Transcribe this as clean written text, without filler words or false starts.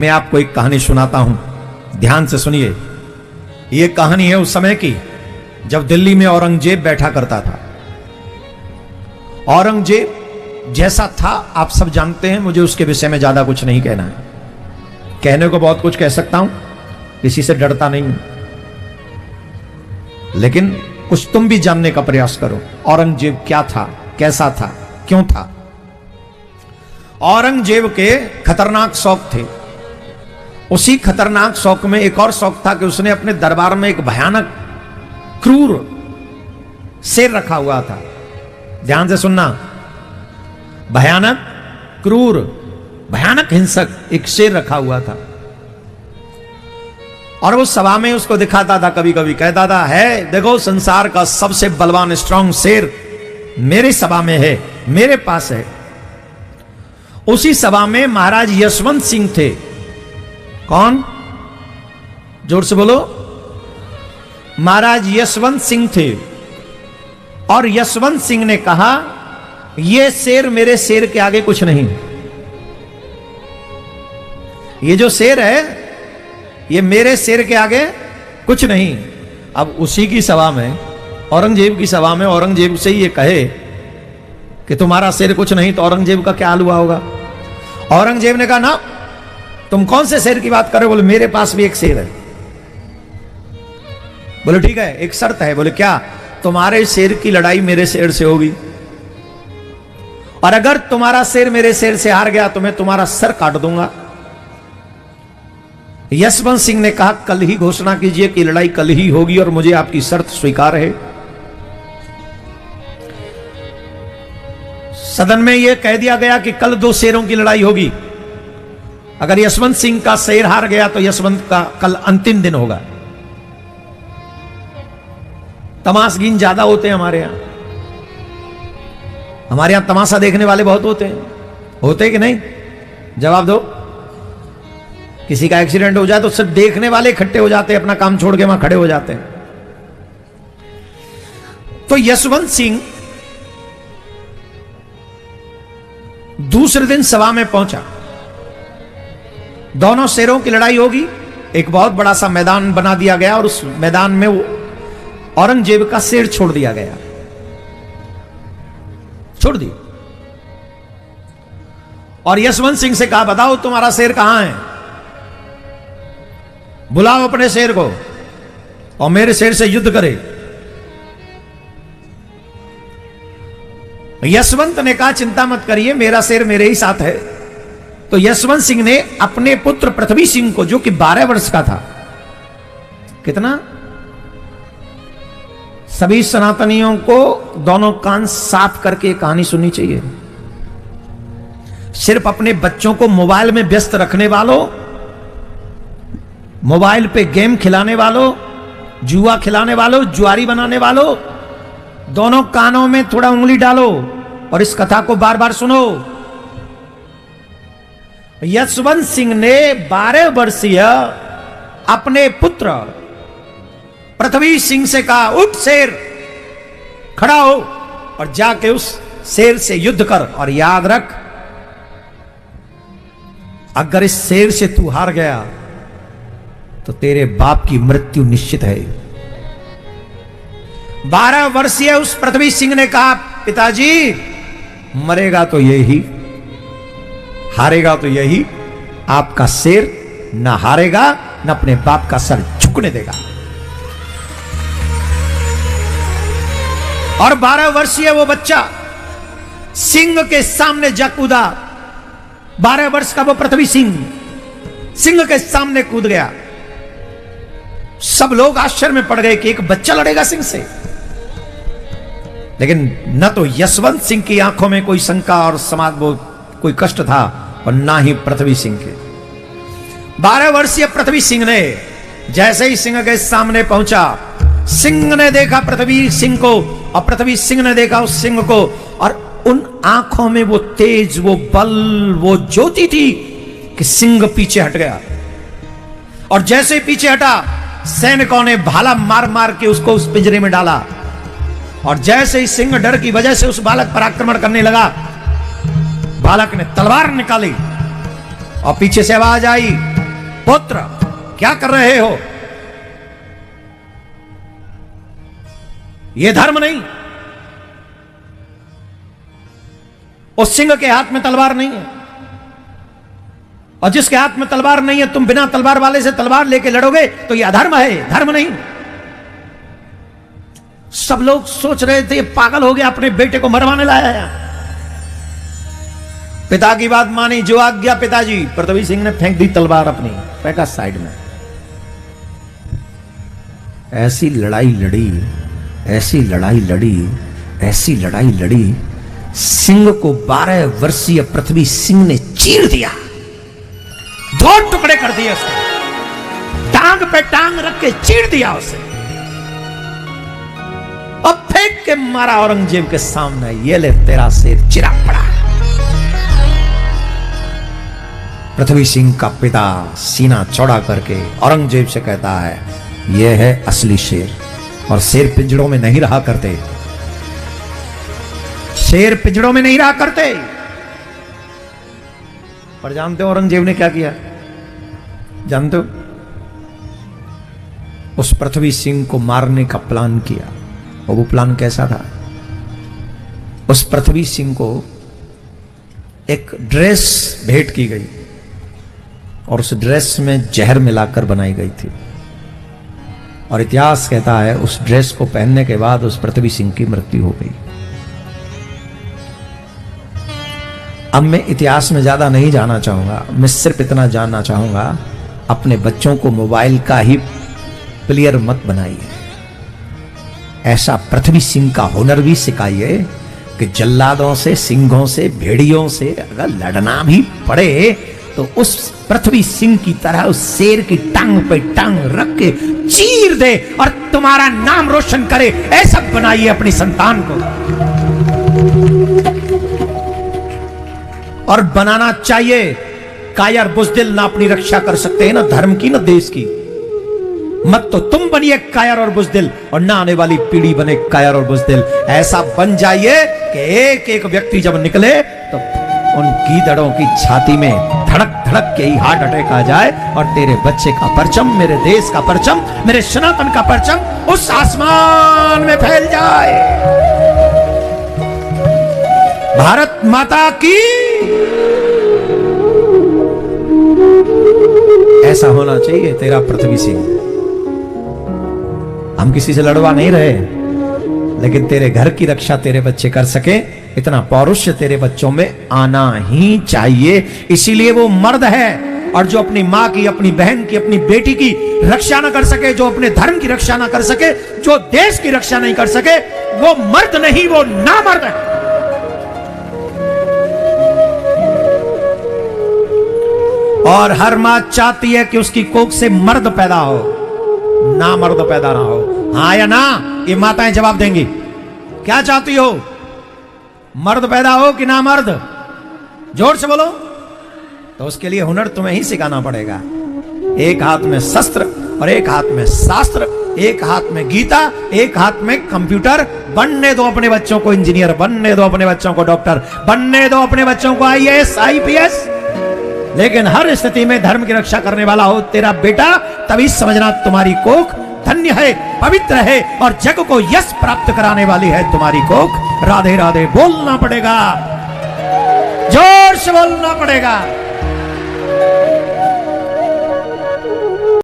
मैं आपको एक कहानी सुनाता हूं, ध्यान से सुनिए। यह कहानी है उस समय की जब दिल्ली में औरंगजेब बैठा करता था। औरंगजेब जैसा था आप सब जानते हैं, मुझे उसके विषय में ज्यादा कुछ नहीं कहना है। कहने को बहुत कुछ कह सकता हूं, किसी से डरता नहीं हूं, लेकिन कुछ तुम भी जानने का प्रयास करो। औरंगजेब क्या था, कैसा था, क्यों था। औरंगजेब के खतरनाक शौक थे। उसी खतरनाक शौक में एक और शौक था कि उसने अपने दरबार में एक भयानक क्रूर शेर रखा हुआ था। ध्यान से सुनना, भयानक क्रूर भयानक हिंसक एक शेर रखा हुआ था। और वो सभा में उसको दिखाता था, कभी कभी कहता था, है देखो संसार का सबसे बलवान स्ट्रांग शेर मेरी सभा में है, मेरे पास है। उसी सभा में महाराज यशवंत सिंह थे। कौन? जोर से बोलो। महाराज यशवंत सिंह थे। और यशवंत सिंह ने कहा, यह शेर मेरे शेर के आगे कुछ नहीं। ये जो शेर है ये मेरे शेर के आगे कुछ नहीं। अब उसी की सभा में, औरंगजेब की सभा में औरंगजेब से ये कहे कि तुम्हारा शेर कुछ नहीं, तो औरंगजेब का क्या हाल हुआ होगा। औरंगजेब ने कहा, ना तुम कौन से शेर की बात कर रहे हो। बोले मेरे पास भी एक शेर है। बोले ठीक है, एक शर्त है। बोले क्या? तुम्हारे शेर की लड़ाई मेरे शेर से होगी, और अगर तुम्हारा शेर मेरे शेर से हार गया तो मैं तुम्हारा सर काट दूंगा। यशवंत सिंह ने कहा, कल ही घोषणा कीजिए कि लड़ाई कल ही होगी और मुझे आपकी शर्त स्वीकार है। सदन में यह कह दिया गया कि कल दो शेरों की लड़ाई होगी। अगर यशवंत सिंह का शेर हार गया तो यशवंत का कल अंतिम दिन होगा। तमाशगीन ज्यादा होते हैं हमारे यहां। हमारे यहां तमाशा देखने वाले बहुत होते हैं। होते हैं कि नहीं? जवाब दो। किसी का एक्सीडेंट हो जाए तो सिर्फ देखने वाले इकट्ठे हो जाते हैं, अपना काम छोड़ के वहां खड़े हो जाते हैं। तो यशवंत सिंह दूसरे दिन सभा में पहुंचा। दोनों शेरों की लड़ाई होगी। एक बहुत बड़ा सा मैदान बना दिया गया और उस मैदान में वो औरंगजेब का शेर छोड़ दिया गया। छोड़ दी। और यशवंत सिंह से कहा, बताओ तुम्हारा शेर कहां है, बुलाओ अपने शेर को और मेरे शेर से युद्ध करे। यशवंत ने कहा, चिंता मत करिए, मेरा शेर मेरे ही साथ है। तो यशवंत सिंह ने अपने पुत्र पृथ्वी सिंह को, जो कि 12 वर्ष का था, कितना? सभी सनातनियों को दोनों कान साफ करके कहानी सुननी चाहिए। सिर्फ अपने बच्चों को मोबाइल में व्यस्त रखने वालों, मोबाइल पे गेम खिलाने वालों, जुआ खिलाने वालों, जुआरी बनाने वालों, दोनों कानों में थोड़ा उंगली डालो और इस कथा को बार बार सुनो। यशवंत सिंह ने 12 वर्षीय अपने पुत्र पृथ्वी सिंह से कहा, उठ शेर, खड़ा हो और जाके उस शेर से युद्ध कर। और याद रख, अगर इस शेर से तू हार गया तो तेरे बाप की मृत्यु निश्चित है। 12 वर्षीय उस पृथ्वी सिंह ने कहा, पिताजी मरेगा तो यही, हारेगा तो यही। आपका शेर न हारेगा न अपने बाप का सर झुकने देगा। और 12 वर्षीय वो बच्चा सिंह के सामने जा कूदा। 12 वर्ष का वो पृथ्वी सिंह के सामने कूद गया। सब लोग आश्चर्य में पड़ गए कि एक बच्चा लड़ेगा सिंह से। लेकिन न तो यशवंत सिंह की आंखों में कोई शंका और समाज वो कोई कष्ट था, और ना ही पृथ्वी सिंह के। 12 वर्षीय पृथ्वी सिंह ने जैसे ही सिंह के सामने पहुंचा, सिंह ने देखा पृथ्वी सिंह को और पृथ्वी सिंह ने देखा उस सिंह को, और उन आंखों में वो तेज, वो बल, वो ज्योति थी कि सिंह पीछे हट गया। और जैसे ही पीछे हटा, सैनिकों ने भाला मार मार के उसको उस पिंजरे में डाला। और जैसे ही सिंह डर की वजह से उस बालक पर आक्रमण करने लगा, बालक ने तलवार निकाली और पीछे से आवाज आई, पुत्र क्या कर रहे हो? यह धर्म नहीं। उस सिंह के हाथ में तलवार नहीं है, और जिसके हाथ में तलवार नहीं है, तुम बिना तलवार वाले से तलवार लेके लड़ोगे तो यह अधर्म है, धर्म नहीं। सब लोग सोच रहे थे ये पागल हो गया, अपने बेटे को मरवाने लाया है। पिता की बात मानी, जो आज्ञा पिताजी। पृथ्वी सिंह ने फेंक दी तलवार अपनी, फेंका साइड में। ऐसी लड़ाई लड़ी, ऐसी लड़ाई लड़ी, ऐसी लड़ाई लड़ी, सिंह को 12 वर्षीय पृथ्वी सिंह ने चीर दिया, 2 टुकड़े कर दिए उसके, टांग पे टांग रख के चीर दिया उसे, अब फेंक के मारा औरंगजेब के सामने। ये ले तेरा सिर चिरा पड़ा। पृथ्वी सिंह का पिता सीना चौड़ा करके औरंगजेब से कहता है, यह है असली शेर, और शेर पिंजड़ों में नहीं रहा करते, शेर पिंजड़ों में नहीं रहा करते। पर जानते हो औरंगजेब ने क्या किया? जानते हो? उस पृथ्वी सिंह को मारने का प्लान किया। और वो प्लान कैसा था? उस पृथ्वी सिंह को एक ड्रेस भेंट की गई, और उस ड्रेस में जहर मिलाकर बनाई गई थी। और इतिहास कहता है उस ड्रेस को पहनने के बाद उस पृथ्वी सिंह की मृत्यु हो गई। अब मैं इतिहास में ज्यादा नहीं जाना चाहूंगा, मैं सिर्फ इतना जानना चाहूंगा, अपने बच्चों को मोबाइल का ही प्लेयर मत बनाइए। ऐसा पृथ्वी सिंह का हुनर भी सिखाइए कि जल्लादों से, सिंहों से, भेड़ियों से अगर लड़ना भी पड़े तो उस पृथ्वी सिंह की तरह उस शेर की टांग पे टांग रख के चीर दे और तुम्हारा नाम रोशन करे। ऐसा बनाइए अपनी संतान को, और बनाना चाहिए। कायर बुजदिल ना अपनी रक्षा कर सकते हैं, ना धर्म की ना देश की। मत तो तुम बनिए कायर और बुजदिल, और ना आने वाली पीढ़ी बने कायर और बुजदिल। ऐसा बन जाइए कि एक एक व्यक्ति जब निकले तो उन गीदड़ों की छाती में धड़क धड़क के ही हार्ट अटैक आ जाए, और तेरे बच्चे का परचम, मेरे देश का परचम, मेरे सनातन का परचम उस आसमान में फैल जाए। भारत माता की। ऐसा होना चाहिए तेरा पृथ्वी सिंह। हम किसी से लड़वा नहीं रहे, लेकिन तेरे घर की रक्षा तेरे बच्चे कर सके, इतना पौरुष तेरे बच्चों में आना ही चाहिए। इसीलिए वो मर्द है, और जो अपनी माँ की, अपनी बहन की, अपनी बेटी की रक्षा ना कर सके, जो अपने धर्म की रक्षा ना कर सके, जो देश की रक्षा नहीं कर सके, वो मर्द नहीं, वो नामर्द है। और हर मां चाहती है कि उसकी कोख से मर्द पैदा हो, ना मर्द पैदा ना हो। हाँ या ना, ये माताएं जवाब देंगी। क्या चाहती हो? मर्द पैदा हो कि ना मर्द? जोर से बोलो। तो उसके लिए हुनर तुम्हें ही सिखाना पड़ेगा। एक हाथ में शस्त्र और एक हाथ में शास्त्र, एक हाथ में गीता, एक हाथ में कंप्यूटर। बनने दो अपने बच्चों को इंजीनियर, बनने दो अपने बच्चों को डॉक्टर, बनने दो अपने बच्चों को IAS IPS, लेकिन हर स्थिति में धर्म की रक्षा करने वाला हो तेरा बेटा। तभी समझना तुम्हारी कोख धन्य है, पवित्र है, और जग को यश प्राप्त कराने वाली है तुम्हारी कोख। राधे राधे बोलना पड़ेगा, जोर से बोलना पड़ेगा।